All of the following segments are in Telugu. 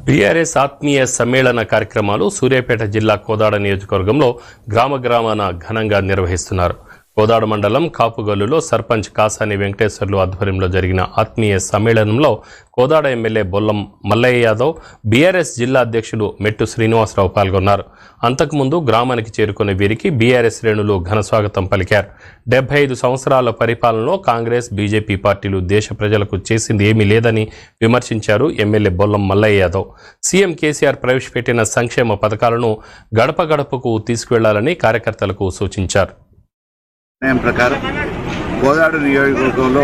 బీఆర్ఎస్ ఆత్మీయ సమ్మేళన కార్యక్రమాలు సూర్యాపేట జిల్లా కోదాడ నియోజకవర్గంలో గ్రామాన ఘనంగా నిర్వహిస్తున్నారు. కోదాడ మండలం కాపుగల్లులో సర్పంచ్ కాసాని వెంకటేశ్వర్లు ఆధ్వర్యంలో జరిగిన ఆత్మీయ సమ్మేళనంలో కోదాడ ఎమ్మెల్యే బొల్లం మల్లయ్య యాదవ్, బీఆర్ఎస్ జిల్లా అధ్యక్షులు మెట్టు శ్రీనివాసరావు పాల్గొన్నారు. అంతకుముందు గ్రామానికి చేరుకున్న వీరికి బీఆర్ఎస్ శ్రేణులు ఘనస్వాగతం పలికారు. 75 సంవత్సరాల పరిపాలనలో కాంగ్రెస్, బీజేపీ పార్టీలు దేశ ప్రజలకు చేసింది ఏమీ లేదని విమర్శించారు ఎమ్మెల్యే బొల్లం మల్లయ్య యాదవ్. సీఎం కేసీఆర్ ప్రవేశపెట్టిన సంక్షేమ పథకాలను గడప గడపకు తీసుకువెళ్లాలని కార్యకర్తలకు సూచించారు. ప్రకారం కోదాడ నియోజకవర్గంలో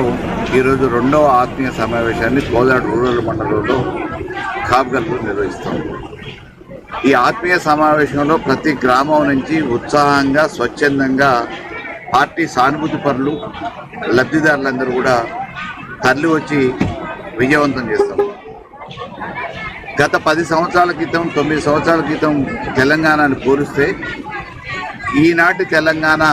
ఈరోజు 2వ ఆత్మీయ సమావేశాన్ని కోదాడ రూరల్ మండలంలో కాపుగల్లులో నిర్వహిస్తాం. ఈ ఆత్మీయ సమావేశంలో ప్రతి గ్రామం నుంచి ఉత్సాహంగా, స్వచ్ఛందంగా పార్టీ సానుభూతి పరులు, లబ్ధిదారులందరూ కూడా తరలి వచ్చి విజయవంతం చేస్తాం. గత 10 సంవత్సరాల క్రితం, 9 సంవత్సరాల క్రితం తెలంగాణను పోలిస్తే ఈనాటి తెలంగాణ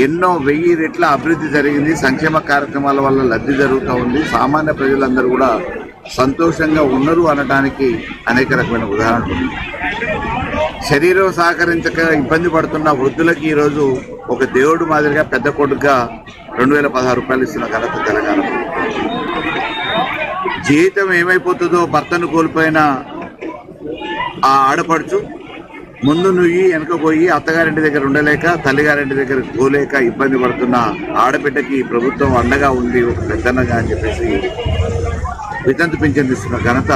ఎన్నో 1000 రెట్ల అభివృద్ధి జరిగింది. సంక్షేమ కార్యక్రమాల వల్ల లబ్ధి జరుగుతూ ఉంది. సామాన్య ప్రజలందరూ కూడా సంతోషంగా ఉన్నారు అనడానికి అనేక రకమైన ఉదాహరణలు. శరీరం సహకరించక ఇబ్బంది పడుతున్న వృద్ధులకి ఈరోజు ఒక దేవుడు మాదిరిగా పెద్ద కొడుకుగా 2016 రూపాయలు ఇస్తున్న ఘనత తెలంగాణ. జీవితం ఏమైపోతుందో భర్తను కోల్పోయిన ఆ ఆడపడుచు ముందు నుయ్యి వెనక పోయి అత్తగారింటి దగ్గర ఉండలేక, తల్లిగారింటి దగ్గర పోలేక ఇబ్బంది పడుతున్న ఆడబిడ్డకి ప్రభుత్వం అండగా ఉంది ఒక పెద్దన్నగా అని చెప్పేసి వితంతు పింఛన్ ఇస్తున్న ఘనత